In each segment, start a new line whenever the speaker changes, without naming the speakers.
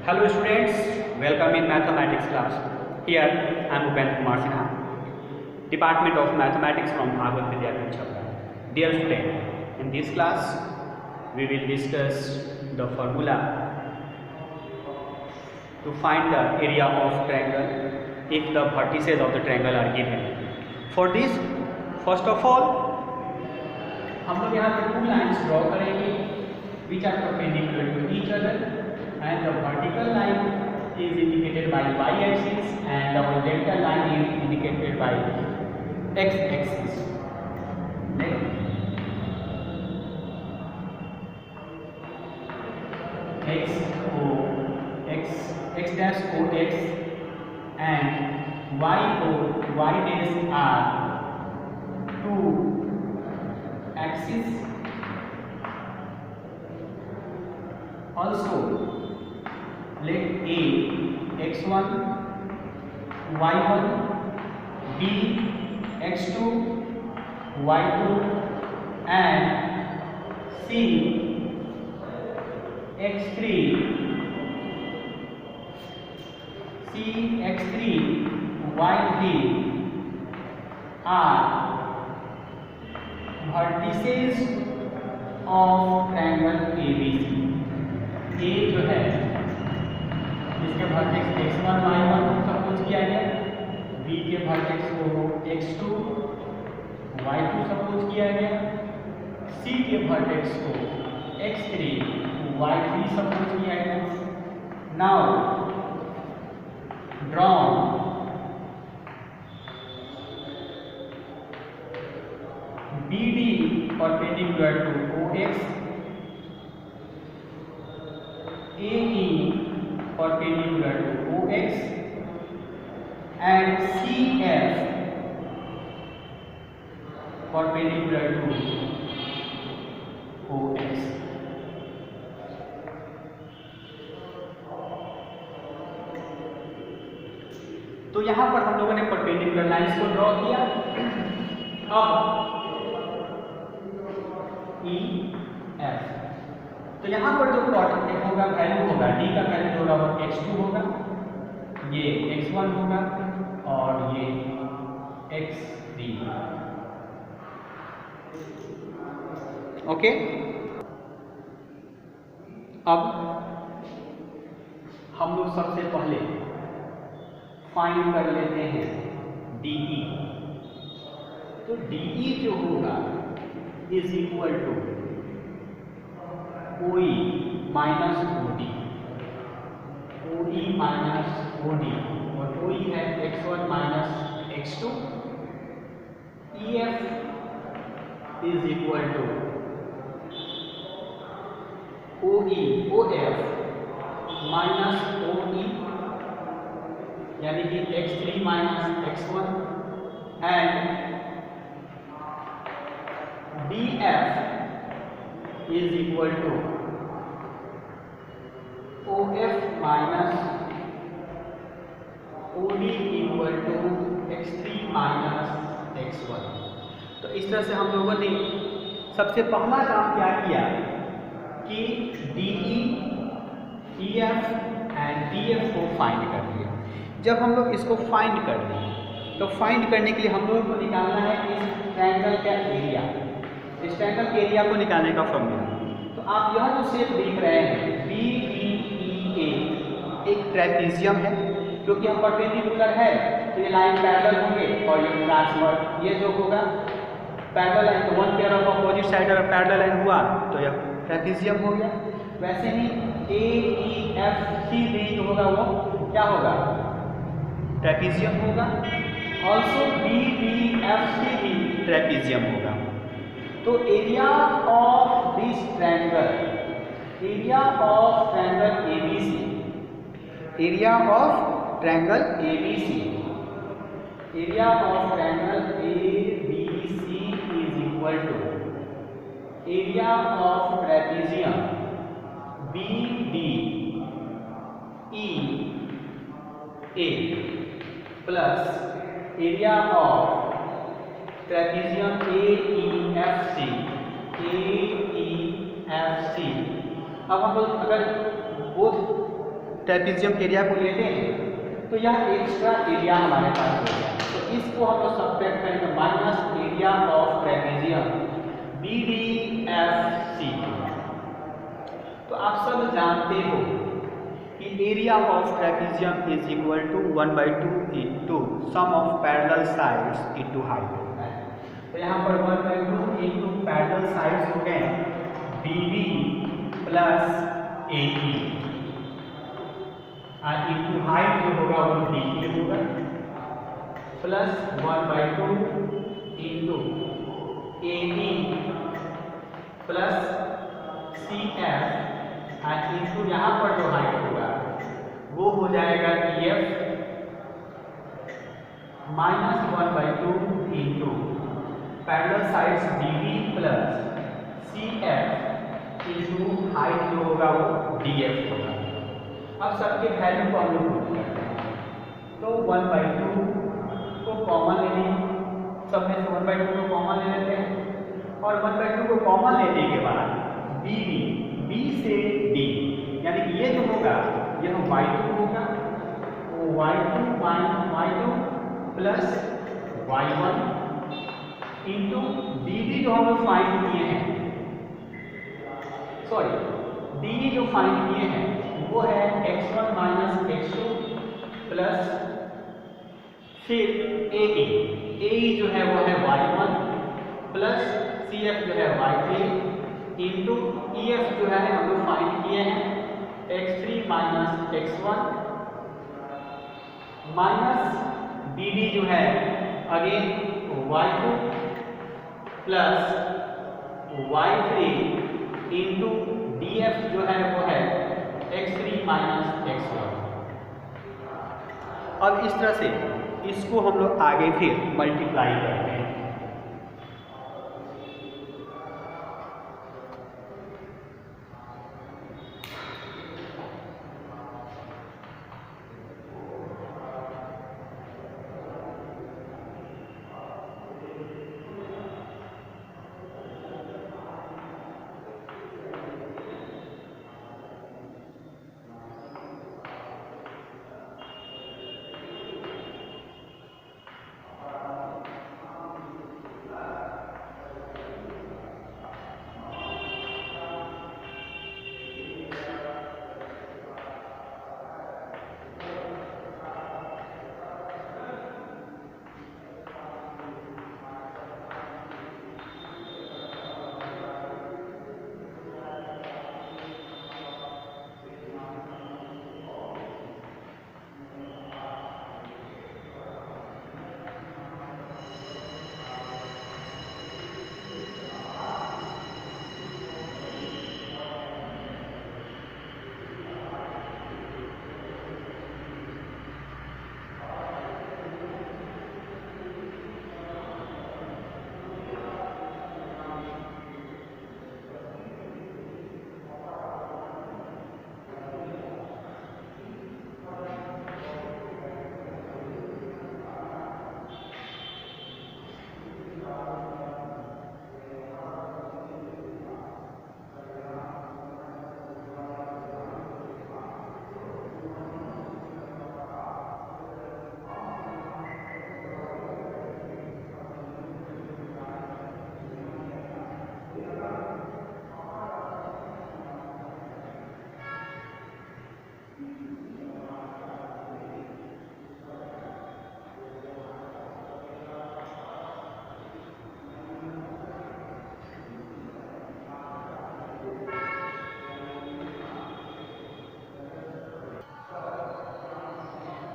Hello students, welcome in mathematics class. Here I am Upendra Kumar Sinha, Department of Mathematics from Bhagavad Vidyapeeth Chhapra. Dear student, in this class we will discuss the formula to find the area of triangle if the vertices of the triangle are given. For this, first of all, हम लोग यहाँ पे 2 lines draw करेंगे which are perpendicular to each other. And the vertical line is indicated by y-axis and the horizontal line is indicated by x-axis. X dash o x and y dash are two axis. Also, let A x1, y1, B x2, y2 and C x3, y3 are vertices of triangle ABC. A जो है इसके vertex x1 y1 suppose किया गया, B के vertex को x2 y2 suppose किया गया, C के वर्टेक्स को x3 y3 सपोज किया गया. Now draw BD perpendicular to OX, AE perpendicular to OX and CF perpendicular to OX. तो यहाँ पर हम लोगों ने परपेंडिकुलर लाइंस को ड्रॉ किया. अब EF, तो यहाँ पर जो प्लॉट होगा वैल्यू होगा D का वैल्यू होगा वो x2 होगा, ये x1 होगा और ये x3. ओके, अब हम लोग सबसे पहले फाइंड कर लेते हैं DE. तो DE जो होगा is equal to OE minus OD, OE minus OD और OE है x1 minus x2. EF is equal to OF minus OE यानी कि x3 minus x1 and DF is equal to OF minus OD equal to x3 minus x1. तो इस तरह से हम लोगों ने सबसे पहला काम क्या किया कि DE, EF एंड DF को फाइंड कर लिया. जब हम लोग इसको फाइंड कर लिए तो फाइंड करने के लिए हम लोगों को निकालना है इस ट्रायंगल का एरिया. इस ट्रायंगल के एरिया को निकालने का फॉर्मूला. तो आप यह जो शेप देख रहे हैं BDEA एक ट्रेपेजियम है, क्योंकि हम परपेंडिकुलर है तो ये लाइन पैरेलल होंगे और ये ट्रांसवर्स ये जो होगा पैरेलल लाइन, तो one pair of opposite side अगर पैरेलल लाइन हुआ तो यह ट्रेपेजियम हो गया. वैसे ही AEFC जो होगा वो क्या होगा, ट्रेपेजियम होगा. ऑल्सो BDFC भी ट्रेपेजियम होगा. तो area of this triangle, area of triangle ABC, area of triangle ABC, area of triangle ABC is equal to area of trapezium BDEA plus area of trapezium AEFC. अब हम लोग अगर both trapezium area को लेते हैं तो यह extra area हमारे पास हो गया। तो इसको हम लोग सब्ट्रैक्ट करेंगे minus area of trapezium BDFC। तो आप सब जानते हो कि area of trapezium is equal to 1/2 into sum of parallel sides into height होता है। तो यहाँ पर 1/2 इंटू पैरेलल साइड्स हो गए BD प्लस AE और इंटू हाइट जो होगा वो DE होगा plus 1/2 into AE plus CF और इंटू यहाँ पर जो हाइट होगा वो हो जाएगा EF minus 1/2 into parallel sides DB plus CF into height जो होगा वो DF होगा। अब सबके वैल्यू को हम लोग पुट करते हैं तो 1/2 को कॉमन ले लेंगे, सब में से 1/2 को कॉमन ले लेते हैं और 1/2 को कॉमन लेने के बाद B से D यानी कि ये जो होगा यह y2 होगा, तो y2 minus y2 plus y1 into DD जो हम लोग फाइंड किए हैं, सॉरी DE जो फाइंड किए हैं वो है x1 माइनस x2 प्लस फिर AE जो है वो है y1 प्लस CF जो है y3 इंटू EF जो है हम लोग फाइंड किए हैं x3 minus x1 minus DD जो है again y2 plus y3 into DF जो है वो है x3 माइनस x1। अब इस तरह से इसको हम लोग आगे फिर मल्टीप्लाई करते हैं।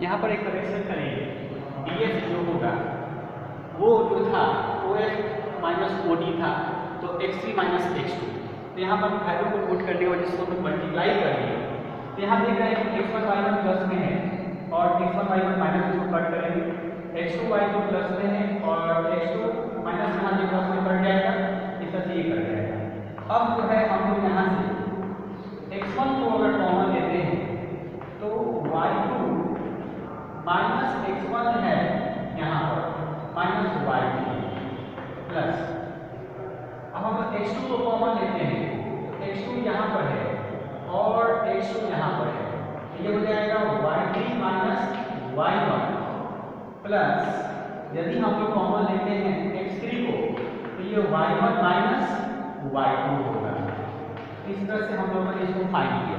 यहाँ पर एक करेक्शन करेंगे, DF जो होगा वो जो था OF माइनस OD था तो x3 माइनस x2। तो यहाँ पर वैल्यू को पुट करने की वजह से हम मल्टीप्लाई कर लिए। तो यहाँ देख रहे हैं कि x1 y1 प्लस में है और x1 y1 माइनस इसको कट करेंगे, x2 y2 प्लस में है और x2 माइनस यहाँ से प्लस में कट जाएगा, इस तरह से ये कट जाएगा। अब जो है हम लोग यहाँ से x1 को अगर कॉमन लेते हैं तो y2 माइनस x1 है यहाँ पर माइनस y3 प्लस, अब हम x2 को कॉमन लेते हैं तो x2 यहाँ पर है और x2 यहाँ पर है, ये हो जाएगा y3 माइनस y1 प्लस यदि हम लोग कॉमन लेते हैं x3 को तो ये y1 माइनस y2 होगा। इस तरह से हम लोगों ने इसको फाइंड किया।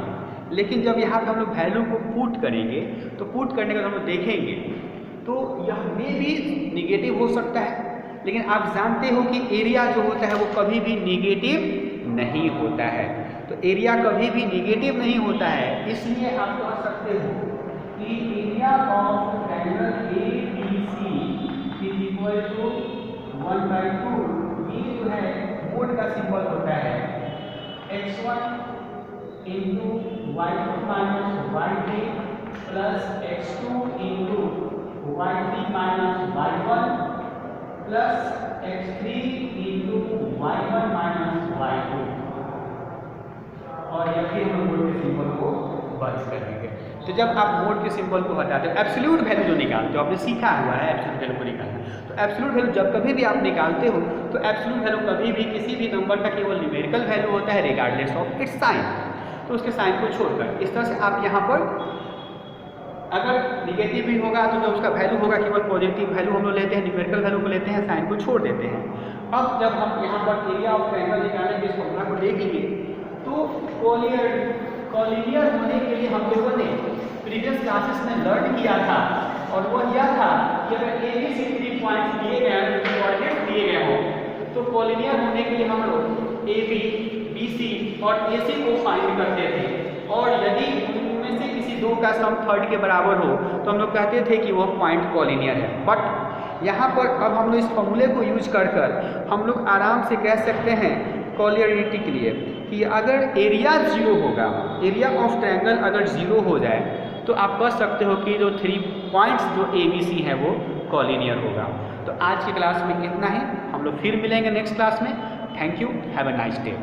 लेकिन जब यहाँ पे हम लोग वैल्यू को पुट करेंगे तो पुट करने का हम लोग देखेंगे तो यह में भी निगेटिव हो सकता है, लेकिन आप जानते हो कि एरिया जो होता है वो कभी भी निगेटिव नहीं होता है। तो एरिया कभी भी निगेटिव नहीं होता है, इसलिए आप कह सकते हो कि area of triangle ABC is equal to 1/2। ये जो है मोड का सिंबल होता है x1 into y2 minus y3 plus x2 into y3 minus y1 plus x3 into y1 minus y2, और या फिर हम मोड के सिंबल को बंद करेंगे। तो जब आप मोड के सिंबल को हटाते हो, एब्सोल्यूट वैल्यू जो निकालते हो, आपने सीखा हुआ है एब्सोल्यूट वैल्यू को निकालना, तो एब्सोल्यूट वैल्यू जब कभी भी आप निकालते हो तो एब्सोल्यूट वैल्यू कभी भी किसी भी नंबर का केवल न्यूमेरिकल वैल्यू होता है रिगार्डलेस ऑफ इट्स साइन। तो उसके साइन को छोड़कर इस तरह से आप यहाँ पर अगर निगेटिव भी होगा तो जो उसका वैल्यू होगा केवल पॉजिटिव वैल्यू हम लोग लेते हैं, न्यूमेरिकल वैल्यू को लेते हैं, साइन को छोड़ देते हैं। अब जब हम यहाँ पर एरिया ऑफ ट्रायंगल निकालने के इस फॉर्मूला को देखेंगे तो कॉलिनियर होने के लिए हम लोगों ने प्रीवियस क्लासेस में लर्न किया था, और वो यह था कि अगर ABC पॉइंट्स दिए गए, कोऑर्डिनेट्स दिए गए हो तो कॉलिनियर होने के लिए हम लोग AB, BC और AC को फाइंड करते थे, और यदि उनमें से किसी दो का सम थर्ड के बराबर हो तो हम लोग कहते थे कि वो पॉइंट कॉलिनियर है। बट यहाँ पर अब हम लोग इस फॉर्मूले को यूज कर हम लोग आराम से कह सकते हैं कॉलिनियरिटी के लिए कि अगर एरिया 0 होगा, एरिया ऑफ ट्रायंगल अगर 0 हो जाए तो आप कह सकते हो कि जो 3 पॉइंट्स जो ABC है वो कॉलिनियर होगा। तो आज की क्लास में इतना ही, हम लोग फिर मिलेंगे नेक्स्ट क्लास में। Thank you, have a nice day.